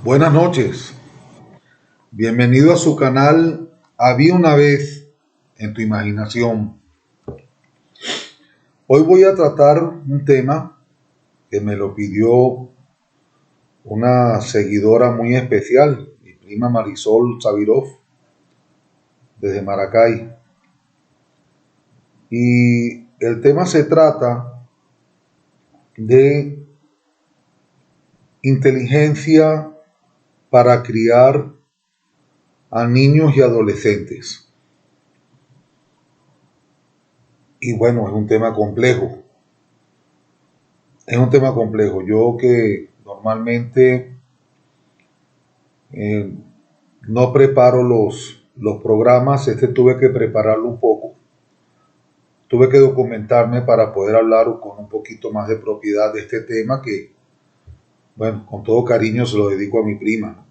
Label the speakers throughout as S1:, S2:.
S1: Buenas noches, bienvenido a su canal Había una vez en tu imaginación. Hoy voy a tratar un tema que me lo pidió una seguidora muy especial, mi prima Marisol Savirov, desde Maracay. Y el tema se trata de inteligencia para criar a niños y adolescentes. Y bueno, es un tema complejo. Es un tema complejo. Yo que normalmente eh, no preparo los programas, tuve que prepararlo un poco. Tuve que documentarme para poder hablar con un poquito más de propiedad de este tema que, bueno, con todo cariño se lo dedico a mi prima.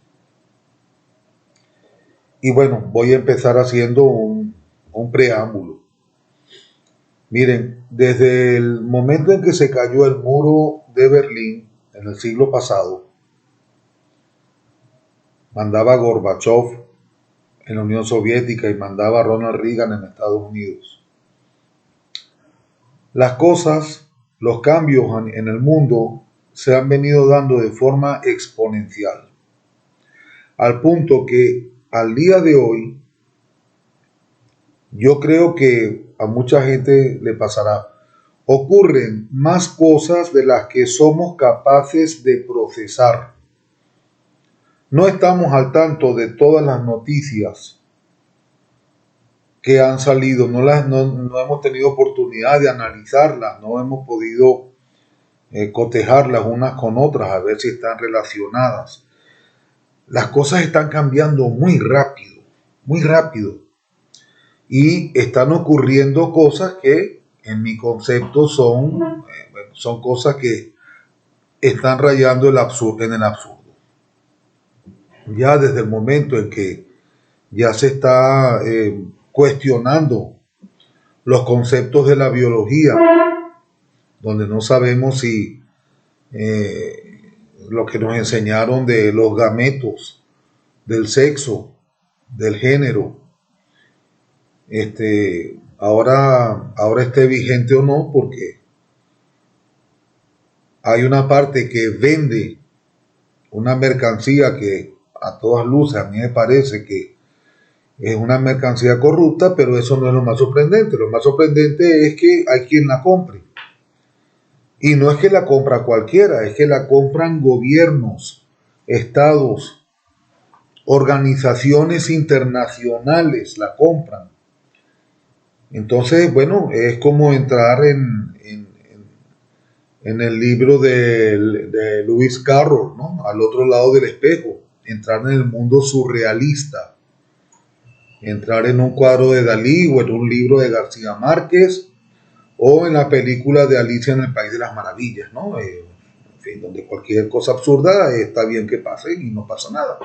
S1: Y bueno, voy a empezar haciendo un preámbulo. Miren, desde el momento en que se cayó el muro de Berlín en el siglo pasado, mandaba Gorbachev en la Unión Soviética y mandaba Ronald Reagan en Estados Unidos. Las cosas, los cambios en el mundo se han venido dando de forma exponencial, al punto que al día de hoy yo creo que a mucha gente le pasará. Ocurren más cosas de las que somos capaces de procesar. No estamos al tanto de todas las noticias que han salido, no hemos tenido oportunidad de analizarlas, no hemos podido cotejarlas unas con otras, a ver si están relacionadas. Las cosas están cambiando muy rápido, y están ocurriendo cosas que en mi concepto son cosas que están rayando en el absurdo. Ya desde el momento en que ya se está cuestionando los conceptos de la biología, donde no sabemos si lo que nos enseñaron de los gametos, del sexo, del género, ahora esté vigente o no, porque hay una parte que vende una mercancía que a todas luces a mí me parece que es una mercancía corrupta, pero eso no es lo más sorprendente. Lo más sorprendente es que hay quien la compre. Y no es que la compra cualquiera, es que la compran gobiernos, estados, organizaciones internacionales, la compran. Entonces, bueno, es como entrar en el libro de Lewis Carroll, ¿no? Al otro lado del espejo, entrar en el mundo surrealista, entrar en un cuadro de Dalí o en un libro de García Márquez o en la película de Alicia en el País de las Maravillas, ¿no? En fin, donde cualquier cosa absurda está bien que pase y no pasa nada.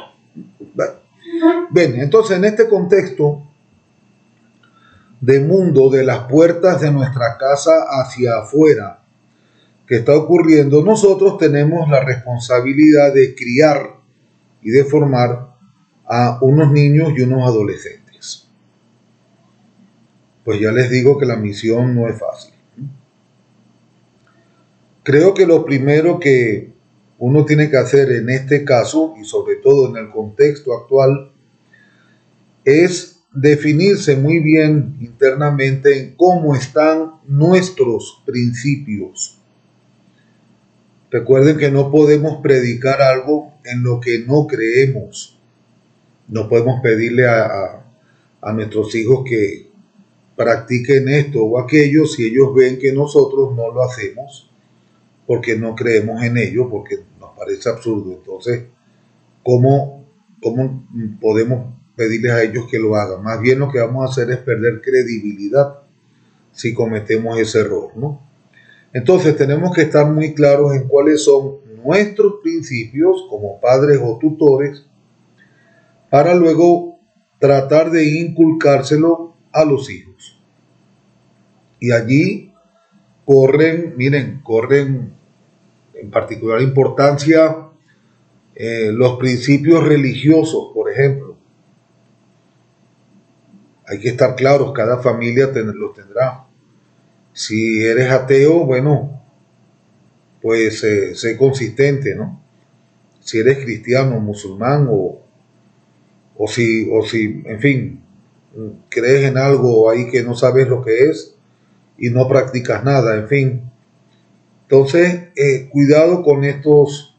S1: Bien, entonces en este contexto de mundo de las puertas de nuestra casa hacia afuera que está ocurriendo, nosotros tenemos la responsabilidad de criar y de formar a unos niños y unos adolescentes. Pues ya les digo que la misión no es fácil. Creo que lo primero que uno tiene que hacer en este caso, y sobre todo en el contexto actual, es definirse muy bien internamente en cómo están nuestros principios. Recuerden que no podemos predicar algo en lo que no creemos. No podemos pedirle a nuestros hijos que practiquen esto o aquello si ellos ven que nosotros no lo hacemos porque no creemos en ello, porque nos parece absurdo. Entonces, ¿cómo podemos pedirles a ellos que lo hagan? Más bien lo que vamos a hacer es perder credibilidad si cometemos ese error, ¿no? Entonces tenemos que estar muy claros en cuáles son nuestros principios como padres o tutores para luego tratar de inculcárselo a los hijos. Y allí corren en particular importancia Los principios religiosos, por ejemplo, hay que estar claros, cada familia los tendrá. Si eres ateo, bueno, pues sé consistente, ¿no? Si eres cristiano, musulmán o si, en fin, crees en algo ahí que no sabes lo que es y no practicas nada, en fin. Entonces, cuidado con estos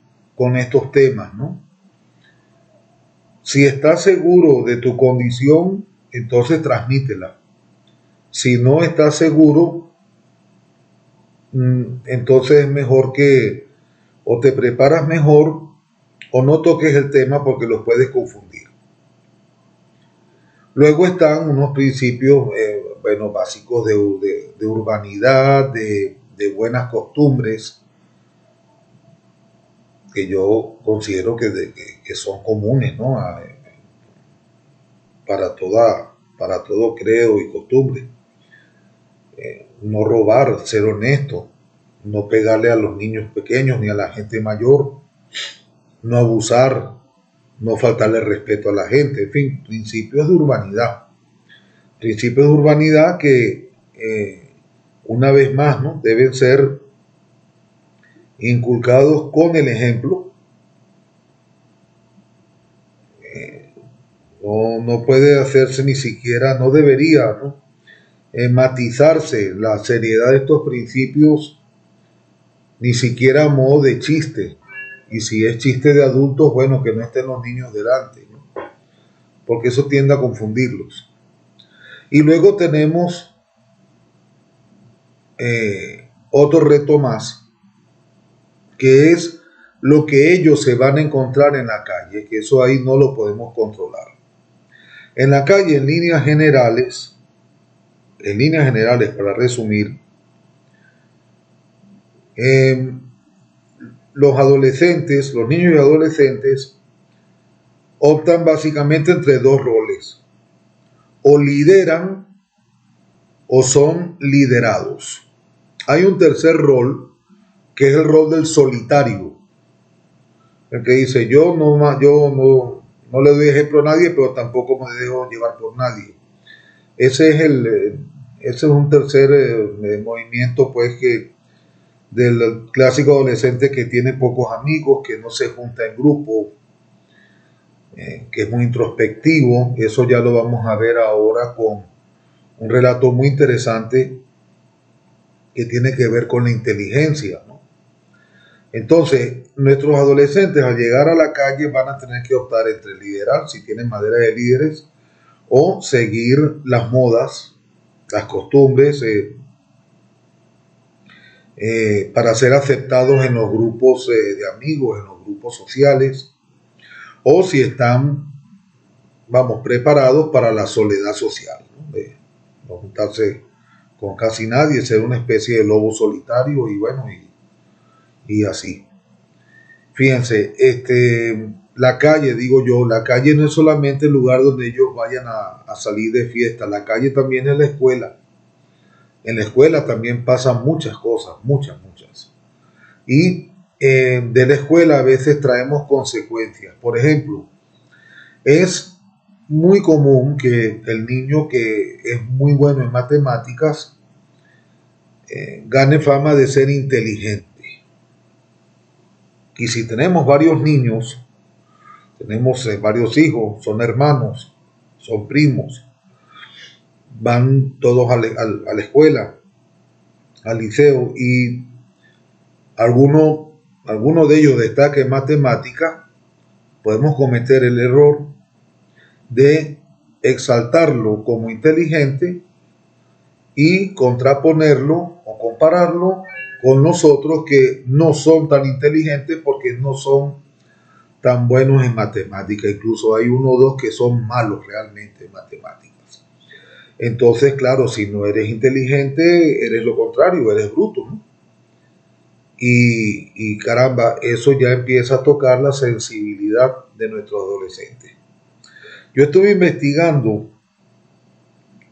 S1: temas, ¿no? Si estás seguro de tu condición, entonces transmítela. Si no estás seguro, entonces es mejor que o te preparas mejor o no toques el tema porque los puedes confundir. Luego están unos principios, bueno, básicos de urbanidad, de buenas costumbres, que yo considero que son comunes, ¿no? Para todo credo y costumbre. No robar, ser honesto, no pegarle a los niños pequeños ni a la gente mayor, no abusar, no faltarle respeto a la gente, en fin, principios de urbanidad. Principios de urbanidad que, una vez más, ¿no? Deben ser inculcados con el ejemplo. No puede hacerse ni siquiera, no debería, ¿no? Matizarse la seriedad de estos principios ni siquiera a modo de chiste. Y si es chiste de adultos, bueno, que no estén los niños delante, ¿no? Porque eso tiende a confundirlos. Y luego tenemos otro reto más, que es lo que ellos se van a encontrar en la calle, que eso ahí no lo podemos controlar. En la calle, en líneas generales, para resumir, eh, los adolescentes, los niños y adolescentes, optan básicamente entre dos roles. O lideran o son liderados. Hay un tercer rol, que es el rol del solitario. El que dice, yo no le doy ejemplo a nadie, pero tampoco me dejo llevar por nadie. Ese es un tercer movimiento, pues, que del clásico adolescente que tiene pocos amigos, que no se junta en grupo, que es muy introspectivo. Eso ya lo vamos a ver ahora con un relato muy interesante que tiene que ver con la inteligencia, ¿no? Entonces, nuestros adolescentes al llegar a la calle van a tener que optar entre liderar, si tienen madera de líderes, o seguir las modas, las costumbres, para ser aceptados en los grupos de amigos, en los grupos sociales, o si están, vamos, preparados para la soledad social, ¿no? De no juntarse con casi nadie, ser una especie de lobo solitario y bueno, y así. Fíjense, la calle, digo yo, la calle no es solamente el lugar donde ellos vayan a salir de fiesta, la calle también es la escuela. En la escuela también pasan muchas cosas, muchas, muchas. Y de la escuela a veces traemos consecuencias. Por ejemplo, es muy común que el niño que es muy bueno en matemáticas gane fama de ser inteligente. Y si tenemos varios niños, tenemos varios hijos, son hermanos, son primos, van todos a la escuela, al liceo, y alguno de ellos destaca en matemática, podemos cometer el error de exaltarlo como inteligente y contraponerlo o compararlo con los otros que no son tan inteligentes porque no son tan buenos en matemáticas. Incluso hay uno o dos que son malos realmente en matemáticas. Entonces, claro, si no eres inteligente, eres lo contrario, eres bruto, ¿no? Y caramba, eso ya empieza a tocar la sensibilidad de nuestros adolescentes. Yo estuve investigando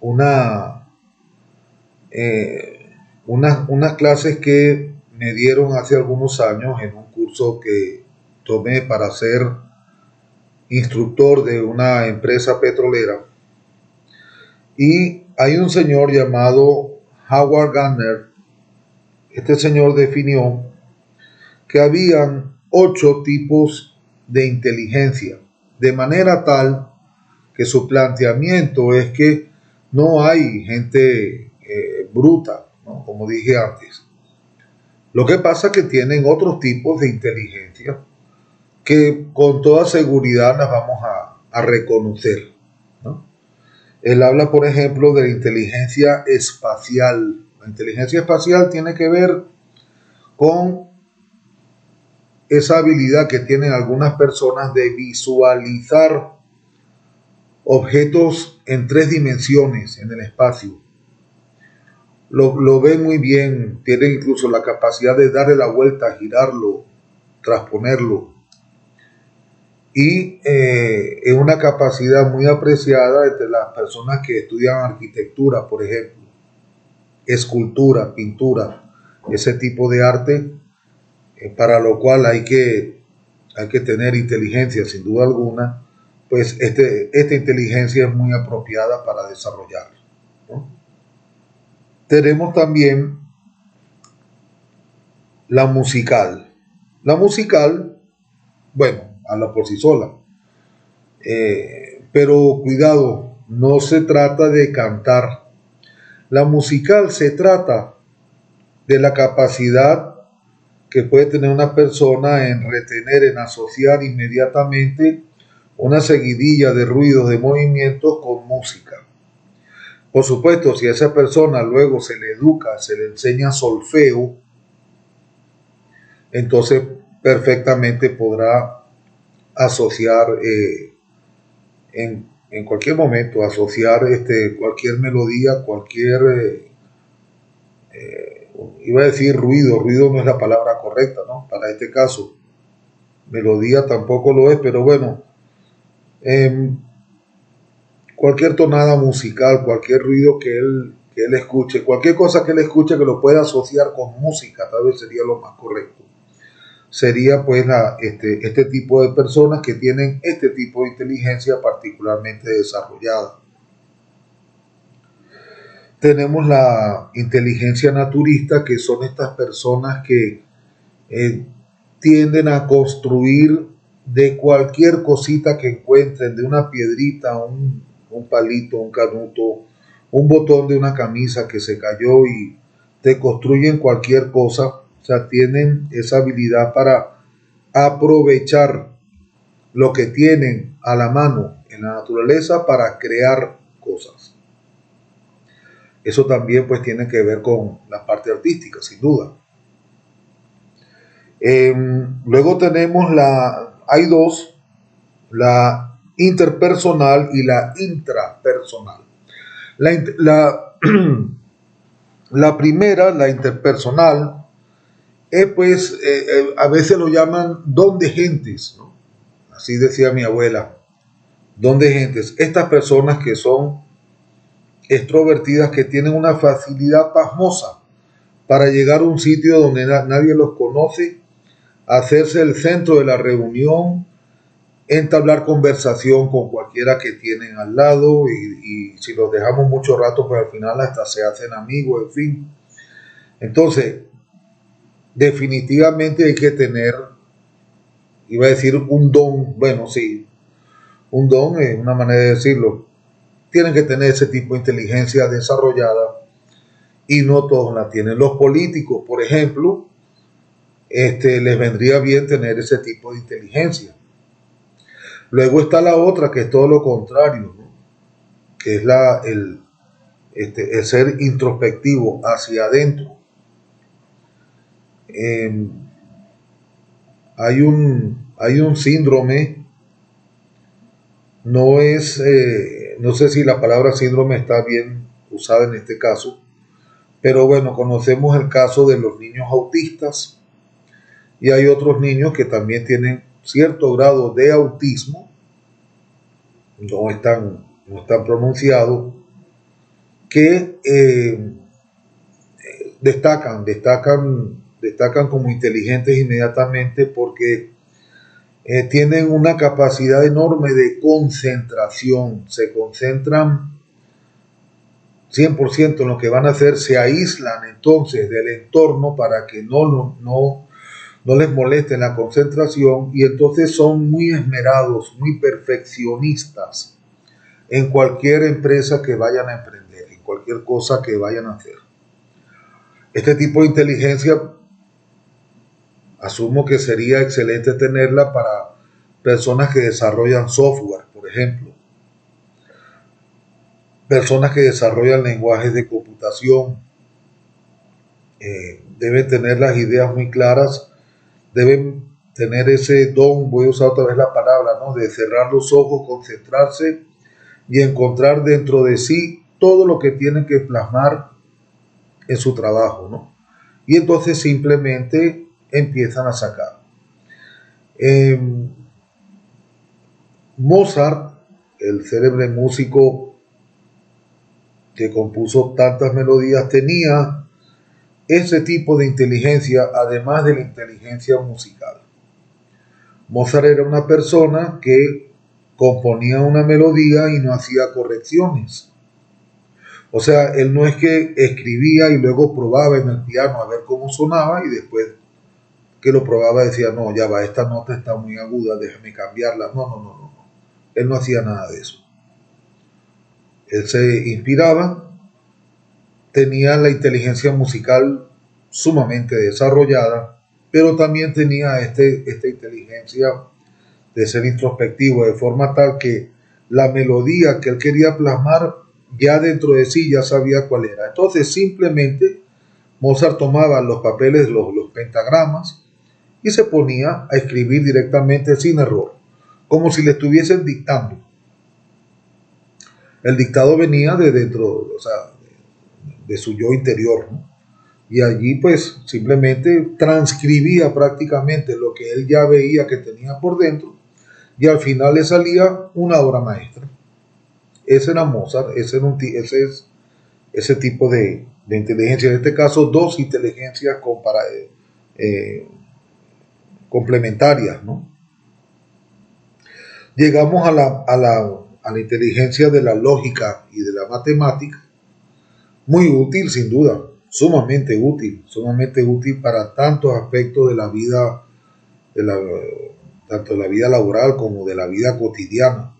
S1: una, unas clases que me dieron hace algunos años en un curso tomé para ser instructor de una empresa petrolera. Y hay un señor llamado Howard Gardner. Este señor definió que habían 8 tipos de inteligencia, de manera tal que su planteamiento es que no hay gente bruta, ¿no? Como dije antes. Lo que pasa es que tienen otros tipos de inteligencia que con toda seguridad las vamos a reconocer, ¿no? Él habla, por ejemplo, de la inteligencia espacial. La inteligencia espacial tiene que ver con esa habilidad que tienen algunas personas de visualizar objetos en 3 dimensiones en el espacio. Lo ven muy bien, tienen incluso la capacidad de darle la vuelta, girarlo, transponerlo. Y es una capacidad muy apreciada entre las personas que estudian arquitectura, por ejemplo, escultura, pintura, ese tipo de arte, para lo cual hay que tener inteligencia, sin duda alguna. Pues esta inteligencia es muy apropiada para desarrollar, ¿no? Tenemos también la musical. La musical, bueno, habla por sí sola. Pero cuidado, no se trata de cantar. La musical se trata de la capacidad que puede tener una persona en retener, en asociar inmediatamente una seguidilla de ruidos, de movimientos con música. Por supuesto, si a esa persona luego se le educa, se le enseña solfeo, entonces perfectamente podrá asociar en cualquier momento, asociar cualquier melodía, cualquier, iba a decir ruido no es la palabra correcta, ¿no? Para este caso, melodía tampoco lo es, pero bueno, cualquier tonada musical, cualquier ruido que él escuche, cualquier cosa que él escuche que lo pueda asociar con música, tal vez sería lo más correcto. Sería pues este tipo de personas que tienen este tipo de inteligencia particularmente desarrollada. Tenemos la inteligencia naturista, que son estas personas que eh, tienden a construir de cualquier cosita que encuentren, de una piedrita, un palito, un canuto, un botón de una camisa que se cayó, y te construyen cualquier cosa. O sea, tienen esa habilidad para aprovechar lo que tienen a la mano en la naturaleza para crear cosas. Eso también pues tiene que ver con la parte artística, sin duda. Luego tenemos hay dos, la interpersonal y la intrapersonal. La, la primera, la interpersonal, pues a veces lo llaman don de gentes, ¿no? Así decía mi abuela, don de gentes. Estas personas que son extrovertidas, que tienen una facilidad pasmosa para llegar a un sitio donde nadie los conoce, hacerse el centro de la reunión, entablar conversación con cualquiera que tienen al lado, y si los dejamos mucho rato, pues al final hasta se hacen amigos, en fin. Entonces, definitivamente hay que tener, iba a decir un don, bueno, sí, un don es una manera de decirlo. Tienen que tener ese tipo de inteligencia desarrollada, y no todos la tienen. Los políticos, por ejemplo, les vendría bien tener ese tipo de inteligencia. Luego está la otra, que es todo lo contrario, ¿no? Que es el ser introspectivo hacia adentro. Eh, hay un síndrome, no sé si la palabra síndrome está bien usada en este caso, pero bueno, conocemos el caso de los niños autistas, y hay otros niños que también tienen cierto grado de autismo, no están pronunciado, que destacan como inteligentes inmediatamente, porque tienen una capacidad enorme de concentración, se concentran 100% en lo que van a hacer, se aíslan entonces del entorno para que no les moleste la concentración y entonces son muy esmerados, muy perfeccionistas en cualquier empresa que vayan a emprender, en cualquier cosa que vayan a hacer. Este tipo de inteligencia asumo que sería excelente tenerla para personas que desarrollan software, por ejemplo, personas que desarrollan lenguajes de computación, deben tener las ideas muy claras, deben tener ese don, voy a usar otra vez la palabra, ¿no? De cerrar los ojos, concentrarse y encontrar dentro de sí todo lo que tienen que plasmar en su trabajo, ¿no? Y entonces simplemente empiezan a sacar. Mozart, el célebre músico que compuso tantas melodías, tenía ese tipo de inteligencia, además de la inteligencia musical. Mozart era una persona que componía una melodía y no hacía correcciones. O sea, él no es que escribía y luego probaba en el piano a ver cómo sonaba y después que lo probaba decía, no, ya va, esta nota está muy aguda, déjame cambiarla. No. Él no hacía nada de eso. Él se inspiraba, tenía la inteligencia musical sumamente desarrollada, pero también tenía esta inteligencia de ser introspectivo, de forma tal que la melodía que él quería plasmar ya dentro de sí ya sabía cuál era. Entonces simplemente Mozart tomaba los papeles, los pentagramas, y se ponía a escribir directamente sin error, como si le estuviesen dictando. El dictado venía de dentro, o sea, de su yo interior, ¿no? Y allí pues simplemente transcribía prácticamente lo que él ya veía que tenía por dentro y al final le salía una obra maestra. Ese era Mozart, ese es ese tipo de inteligencia. En este caso, dos inteligencias eh, complementarias, ¿no? Llegamos a la inteligencia de la lógica y de la matemática, muy útil sin duda, sumamente útil para tantos aspectos de la vida, de la, tanto de la vida laboral como de la vida cotidiana.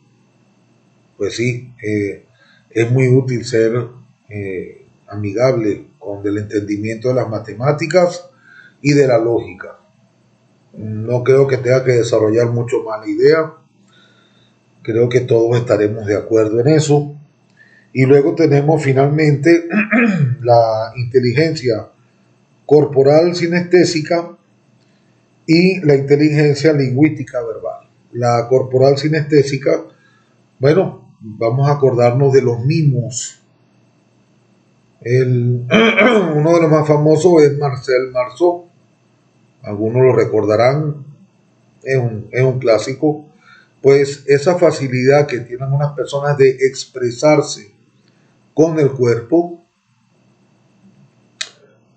S1: Pues sí, es muy útil ser amigable con el entendimiento de las matemáticas y de la lógica. No creo que tenga que desarrollar mucho más la idea. Creo que todos estaremos de acuerdo en eso. Y luego tenemos finalmente la inteligencia corporal sinestésica y la inteligencia lingüística verbal. La corporal sinestésica, bueno, vamos a acordarnos de los mimos. Uno de los más famosos es Marcel Marceau. Algunos lo recordarán, es un clásico. Pues esa facilidad que tienen unas personas de expresarse con el cuerpo.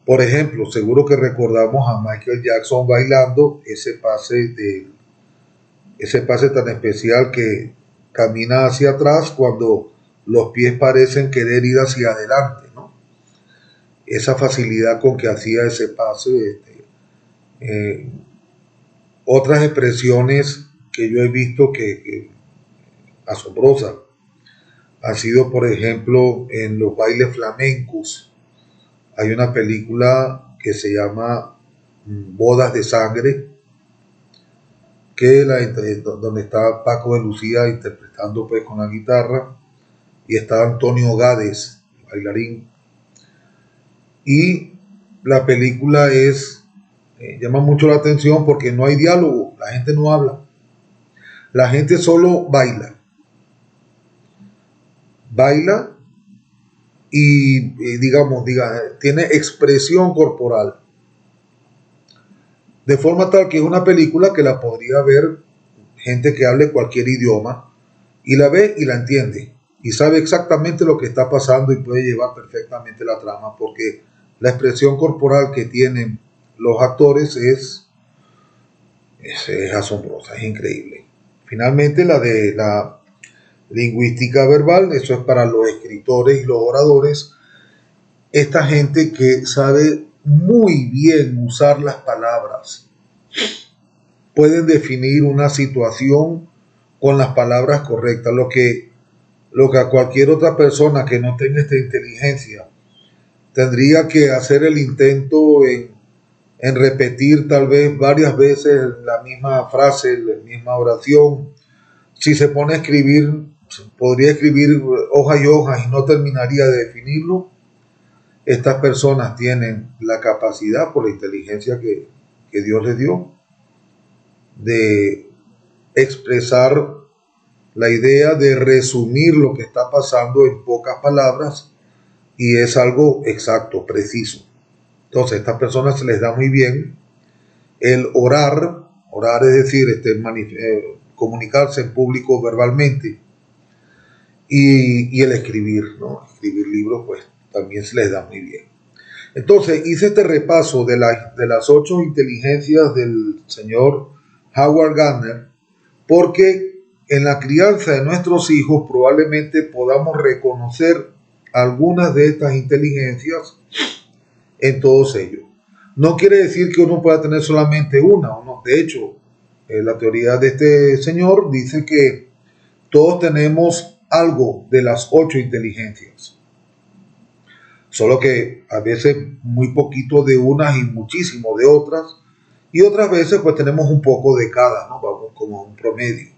S1: Por ejemplo, seguro que recordamos a Michael Jackson bailando ese pase tan especial que camina hacia atrás cuando los pies parecen querer ir hacia adelante, ¿no? Esa facilidad con que hacía ese pase. Eh, Otras expresiones que yo he visto que asombrosas ha sido, por ejemplo, en los bailes flamencos. Hay una película que se llama Bodas de Sangre, donde está Paco de Lucía interpretando pues con la guitarra y está Antonio Gades, bailarín. Y la película llama mucho la atención porque no hay diálogo, la gente no habla, la gente solo baila y tiene expresión corporal. De forma tal que es una película que la podría ver gente que hable cualquier idioma y la ve y la entiende y sabe exactamente lo que está pasando y puede llevar perfectamente la trama porque la expresión corporal que tienen los actores es Es asombrosa, es increíble. Finalmente, la de la lingüística verbal, eso es para los escritores y los oradores, esta gente que sabe muy bien usar las palabras, pueden definir una situación con las palabras correctas, lo que a cualquier otra persona que no tenga esta inteligencia tendría que hacer el intento en repetir tal vez varias veces la misma frase, la misma oración. Si se pone a escribir, podría escribir hojas y hojas y no terminaría de definirlo. Estas personas tienen la capacidad, por la inteligencia que Dios les dio, de expresar la idea, de resumir lo que está pasando en pocas palabras, y es algo exacto, preciso. Entonces, a estas personas se les da muy bien el orar es decir, comunicarse en público verbalmente, y el escribir, ¿no? Escribir libros, pues también se les da muy bien. Entonces, hice este repaso de las 8 inteligencias del señor Howard Gardner, porque en la crianza de nuestros hijos probablemente podamos reconocer algunas de estas inteligencias en todos ellos. No quiere decir que uno pueda tener solamente una, o no. De hecho, la teoría de este señor dice que todos tenemos algo de las 8 inteligencias, solo que a veces muy poquito de unas y muchísimo de otras, y otras veces pues tenemos un poco de cada, ¿no? Vamos como un promedio,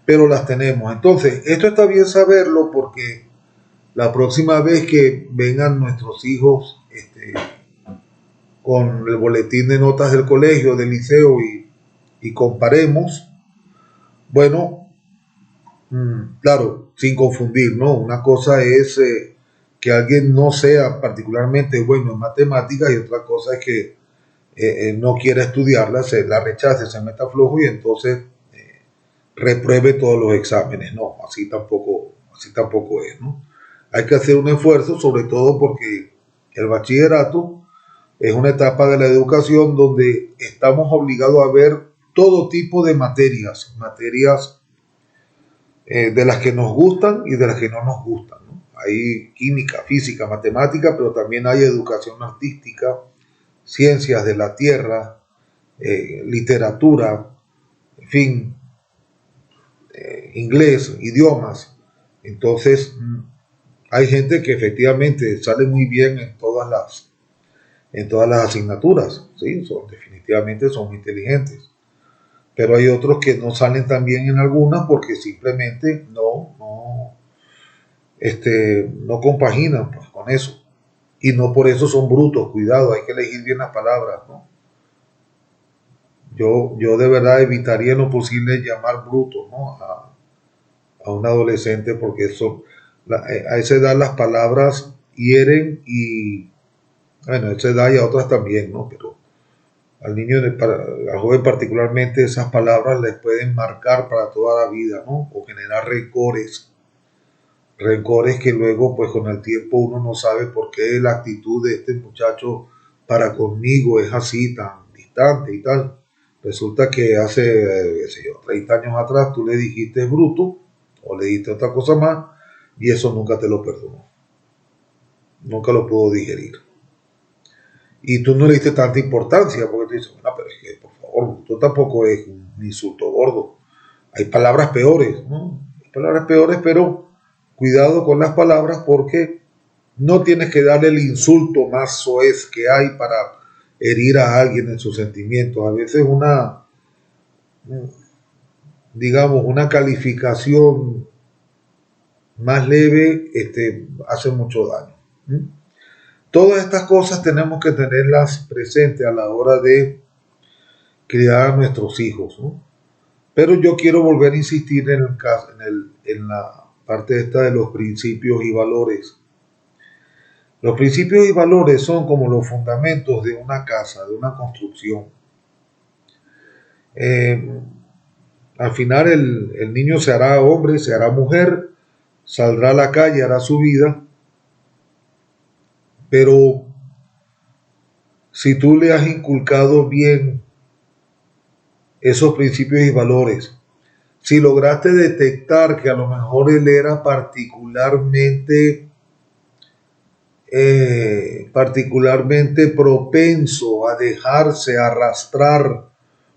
S1: pero las tenemos. Entonces, esto está bien saberlo, porque la próxima vez que vengan nuestros hijos con el boletín de notas del colegio, del liceo, y comparemos, bueno, claro, sin confundir, ¿no? Una cosa es que alguien no sea particularmente bueno en matemáticas, y otra cosa es que no quiera estudiarla, se la rechace, se meta flojo y entonces repruebe todos los exámenes. No, así tampoco es, ¿no? Hay que hacer un esfuerzo, sobre todo porque el bachillerato es una etapa de la educación donde estamos obligados a ver todo tipo de materias de las que nos gustan y de las que no nos gustan, ¿no? Hay química, física, matemática, pero también hay educación artística, ciencias de la tierra, literatura, en fin, inglés, idiomas. Entonces, hay gente que efectivamente sale muy bien en todas las asignaturas, ¿sí? Definitivamente son muy inteligentes. Pero hay otros que no salen tan bien en algunas porque simplemente no compaginan, pues, con eso. Y no por eso son brutos, cuidado, hay que elegir bien las palabras, ¿no? Yo de verdad evitaría en lo posible llamar bruto, ¿no? A un adolescente, porque a esa edad las palabras hieren, y bueno, a esa edad y a otras también, ¿no? Pero al niño, al joven particularmente, esas palabras les pueden marcar para toda la vida, ¿no? O generar rencores que luego, pues con el tiempo, uno no sabe por qué la actitud de este muchacho para conmigo es así, tan distante y tal. Resulta que hace, qué sé yo, 30 años atrás tú le dijiste bruto, o le dijiste otra cosa más, y eso nunca te lo perdonó. Nunca lo pudo digerir. Y tú no le diste tanta importancia, porque tú dices, bueno, pero es que, por favor, bruto tampoco es un insulto gordo. Hay palabras peores, ¿no? Hay palabras peores, pero cuidado con las palabras, porque no tienes que darle el insulto más soez que hay para herir a alguien en sus sentimientos. A veces digamos, una calificación más leve hace mucho daño. ¿Mm? Todas estas cosas tenemos que tenerlas presentes a la hora de criar a nuestros hijos, ¿no? Pero yo quiero volver a insistir en la parte esta de los principios y valores. Los principios y valores son como los fundamentos de una casa, de una construcción. Eh, Al final el niño se hará hombre, se hará mujer, saldrá a la calle, hará su vida, pero si tú le has inculcado bien esos principios y valores. Si lograste detectar que a lo mejor él era particularmente propenso a dejarse arrastrar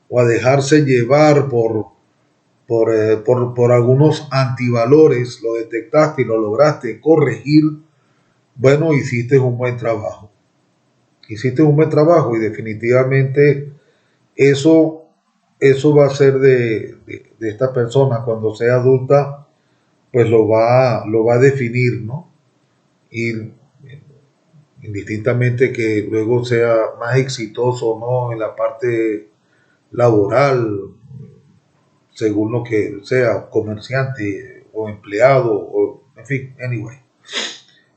S1: o a dejarse llevar por algunos antivalores, lo detectaste y lo lograste corregir, bueno, hiciste un buen trabajo. Hiciste un buen trabajo y definitivamente eso, eso va a ser de esta persona cuando sea adulta, pues lo va a definir, ¿no? Y indistintamente que luego sea más exitoso o no en la parte laboral, según lo que sea, comerciante o empleado, o en fin, anyway.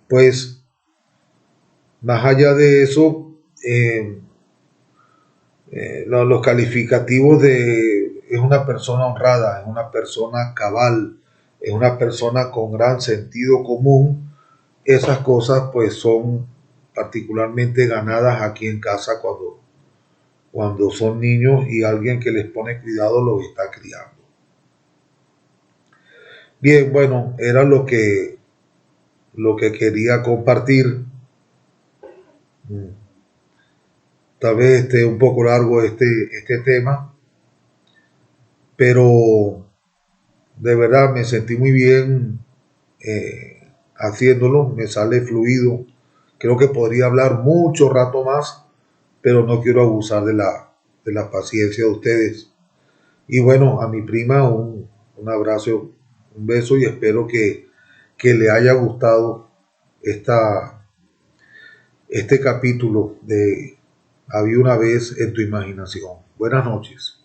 S1: Pues más allá de eso, los calificativos de es una persona honrada, es una persona cabal, es una persona con gran sentido común, esas cosas pues son particularmente ganadas aquí en casa cuando son niños y alguien que les pone cuidado los está criando. Bien, bueno, era lo que quería compartir. Tal vez esté un poco largo este tema, pero de verdad me sentí muy bien haciéndolo, me sale fluido. Creo que podría hablar mucho rato más, pero no quiero abusar de la paciencia de ustedes. Y bueno, a mi prima un abrazo, un beso y espero que le haya gustado este capítulo de Había una vez en tu imaginación. Buenas noches.